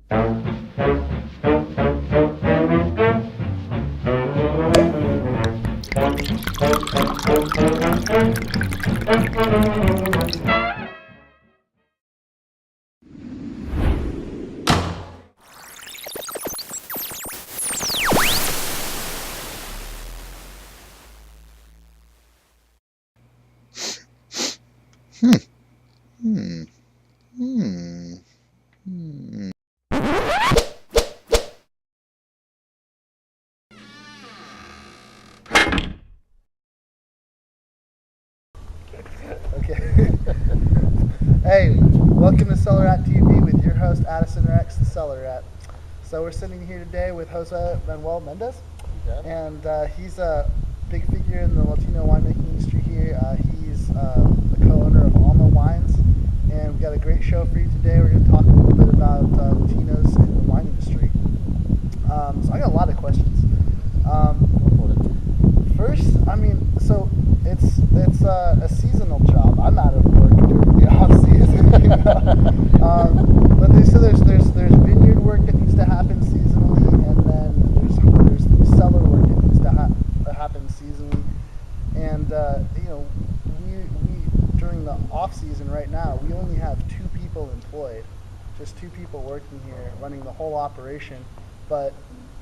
Okay. Hey, welcome to Cellar Rat TV with your host Addison Rex, the Cellar Rat. So we're sitting here today with Jose Manuel Mendez, and he's a big figure in the Latino winemaking industry here. He's the co-owner of Alma Wines, and we've got a great show for you today. We're going to talk a little bit about Latinos in the wine industry. So I got a lot of questions. First, I mean, so it's a seasonal job. I'm out of work during the off season, you know? But they say there's vineyard work that needs to happen seasonally, and then there's cellar work that needs to happen seasonally. And you know, we during the off season right now, we only have 2 people employed, just 2 people working here, running the whole operation. But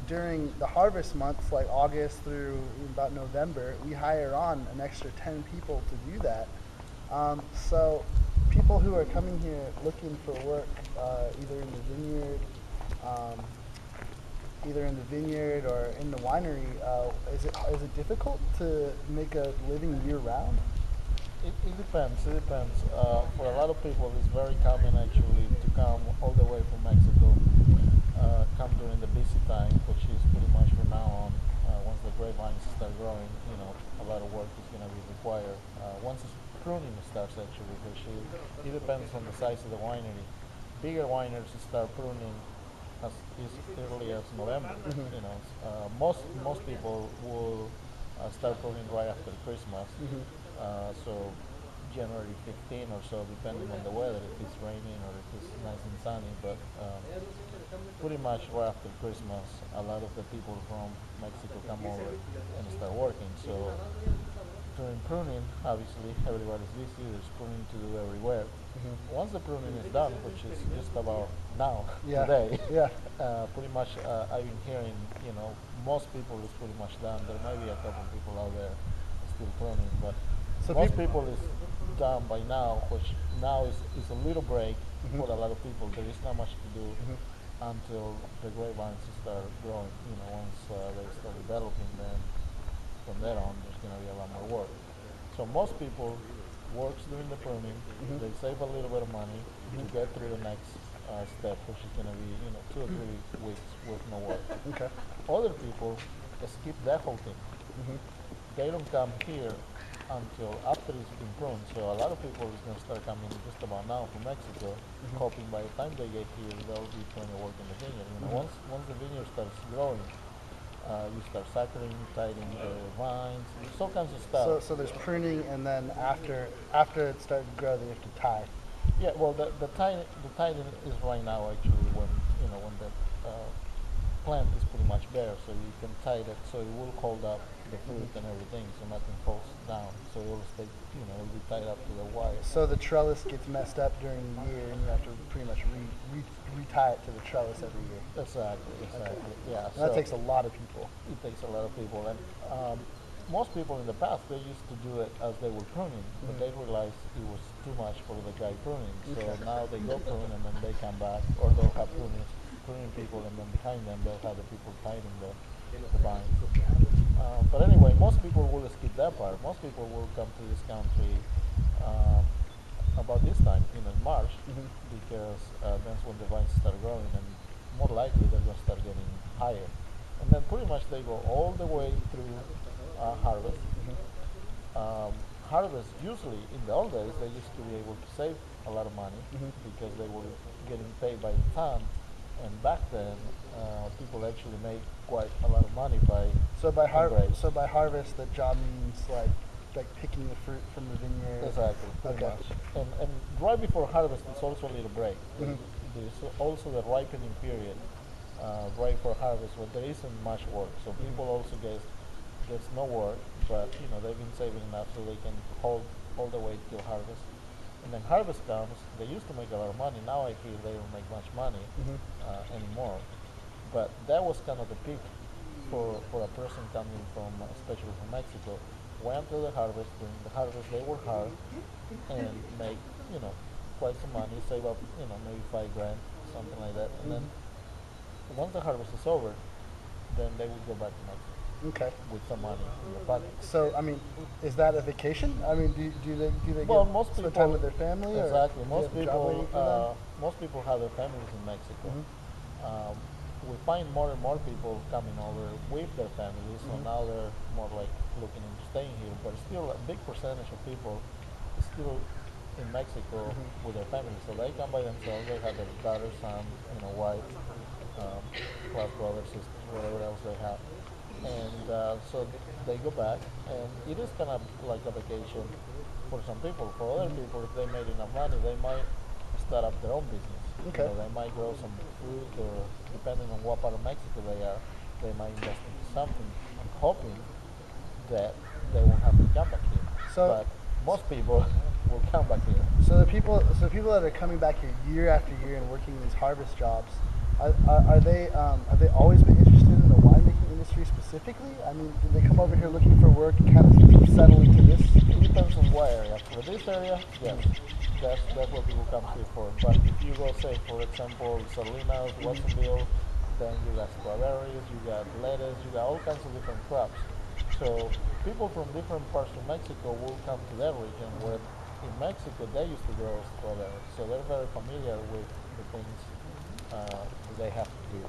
during the harvest months, like August through about November, we hire on an extra 10 people to do that. So people who are coming here looking for work, either in the vineyard or in the winery, is it difficult to make a living year round? It depends. For a lot of people, it's very common actually to come all the way from Mexico. Come during the busy time, which is pretty much from now on. Once the grapevines start growing, you know, a lot of work is going to be required. Once pruning starts actually, which it depends on the size of the winery. Bigger wineries start pruning as early as November. Mm-hmm. You know, most people will start pruning right after Christmas. Mm-hmm. So January 15 or so, depending on the weather, if it's raining or if it's nice and sunny. But pretty much right after Christmas, a lot of the people from Mexico come over and start working. So during pruning, obviously, everybody's busy. There's pruning to do everywhere. Mm-hmm. Once the pruning is done, which is just about now, Yeah. today, Yeah. pretty much I've been hearing, you know, most people is pretty much done. There might be a couple of people out there still pruning, but So most people is done by now, which now is a little break Mm-hmm. for a lot of people. There is not much to do Mm-hmm. until the grapevines start growing. You know, once they start developing, then from there on, there's going to be a lot more work. So most people works during the pruning. Mm-hmm. They save a little bit of money to get through the next step, which is going to be, you know, 2 or 3 weeks with no work. Okay. Other people skip that whole thing. Mm-hmm. They don't come here until after it's been pruned. So a lot of people is going to start coming just about now from Mexico, hoping by the time they get here, there'll be plenty of work in the vineyard. You know, once the vineyard starts growing, you start suckering, tightening the vines, there's all kinds of stuff. So there's pruning, and then after it started to grow, they have to tie. Yeah, well, the tightening is right now actually when the plant is pretty much bare, so you can tie it so it will hold up the fruit and everything, so nothing falls down. So it will stay, it'll be tied up to the wire. So the trellis gets messed up during the year, and you have to pretty much retie it to the trellis every year. Exactly. Yeah. And that takes a lot of people. It takes a lot of people, and most people in the past, they used to do it as they were pruning, but they realized it was too much for the guy pruning. So now they go prune, and then they come back, or they'll have pruning people, and then behind them they'll have the people tightening the vines. But anyway, most people will skip that part. Most people will come to this country about this time, in March, because that's when the vines start growing, and more likely they're going to start getting higher. And then pretty much they go all the way through harvest. Harvest, usually in the old days, they used to be able to save a lot of money because they were getting paid by the ton. And back then, people actually made quite a lot of money by grapes. So by harvest, the job means like picking the fruit from the vineyard. Exactly, pretty much. And right before harvest, it's also a little break. there's also the ripening period, right for harvest, when there isn't much work. So people also gets no work, but they've been saving enough so they can hold all the way till harvest. And then harvest comes. They used to make a lot of money. Now I feel they don't make much money anymore. But that was kind of the peak for a person coming from, especially from Mexico. Went until the harvest. During the harvest, they work hard and make quite some money. Save up maybe 5 grand, something like that. And then once the harvest is over, then they would go back to Mexico. Okay. With some money in their pocket. So, I mean, is that a vacation? I mean, do they Well, get most spend people time with their family? exactly. Or Most people have their families in Mexico. We find more and more people coming over with their families, so now they're more like looking into staying here. But still, a big percentage of people is still in Mexico with their families. So they come by themselves. They have their daughter, son, wife, plus brothers, sisters, whatever else they have. And so they go back, and it is kind of like a vacation for some people. For other people, if they made enough money, they might start up their own business. Okay. They might grow some fruit, or depending on what part of Mexico they are, they might invest into something. I'm hoping that they won't have to come back here. So, but most people will come back here. So the people that are coming back here year after year and working these harvest jobs, have they always been interested in the winemaking industry specifically? I mean, do they come over here looking for work and kind of settle into this? It depends on what area. For this area, yes, that's what people come here for. But if you go, say, for example, Salinas, Watsonville, then you got strawberries, you got lettuce, you got all kinds of different crops. So people from different parts of Mexico will come to that region where in Mexico they used to grow strawberries. So they're very familiar with the things that they have to do.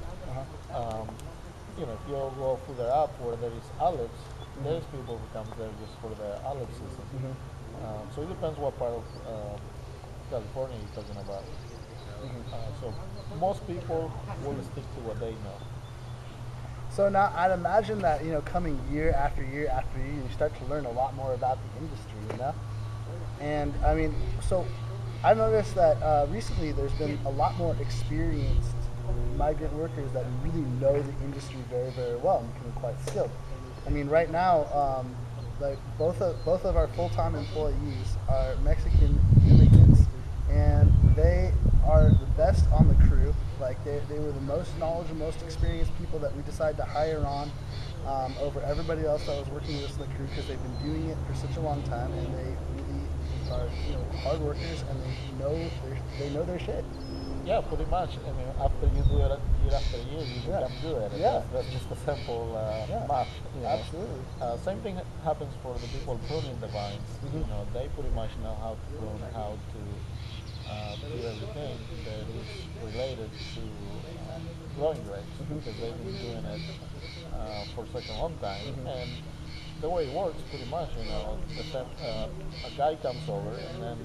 If you go further up where there is olives, there's people who come there just for the olive season. So it depends what part of California you're talking about. So most people will stick to what they know. So now I'd imagine that coming year after year after year, you start to learn a lot more about the industry, And I mean, so I've noticed that recently there's been a lot more experienced migrant workers that really know the industry very, very well and become quite skilled. I mean, right now, like both of our full-time employees are Mexican immigrants, and they are the best on the crew. Like they were the most knowledgeable, most experienced people that we decided to hire on over everybody else that was working with us in the crew, because they've been doing it for such a long time, and they really are hard workers, and they know their shit. Yeah, pretty much. I mean, after you do it year after year, you become good at it. Yeah. That's just a simple math. Absolutely. Same thing happens for the people pruning the vines. They pretty much know how to prune, how to do everything that is related to growing grapes, because they've been doing it for such a long time. And the way it works, pretty much, a guy comes over, and then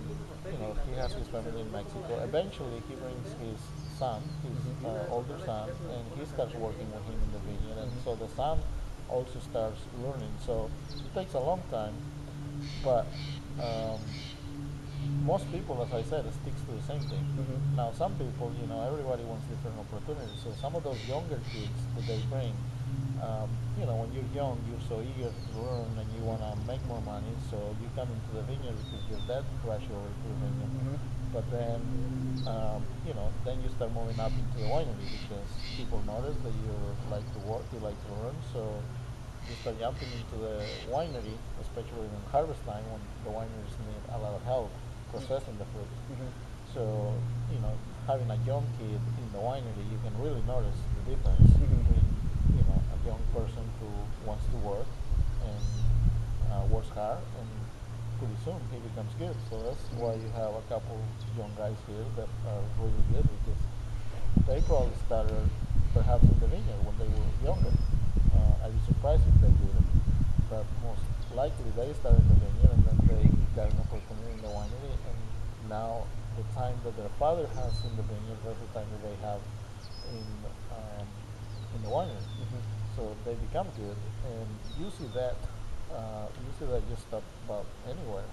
he has his family in Mexico. Eventually, he brings his son, his older son, and he starts working with him in the vineyard. And so the son also starts learning. So it takes a long time, but most people, as I said, sticks to the same thing. Now, some people, everybody wants different opportunities. So some of those younger kids that they bring, when you're young, you're so eager to learn and you want to make more money. So you come into the vineyard because your dad crashed over to the vineyard. But then, then you start moving up into the winery because people notice that you like to work, you like to learn. So you start jumping into the winery, especially in harvest time when the wineries need a lot of help processing the fruit. So, having a young kid in the winery, you can really notice the difference between, a young person who wants to work and works hard, and pretty soon he becomes good. So that's why you have a couple young guys here that are really good, because they probably started perhaps in the vineyard when they were younger. I'd be surprised if they didn't, but most likely they started in the vineyard and then they got an opportunity in the winery, and now the time that their father has in the vineyard, that's the time that they have in the winery. So they become good, and you see that just about anywhere.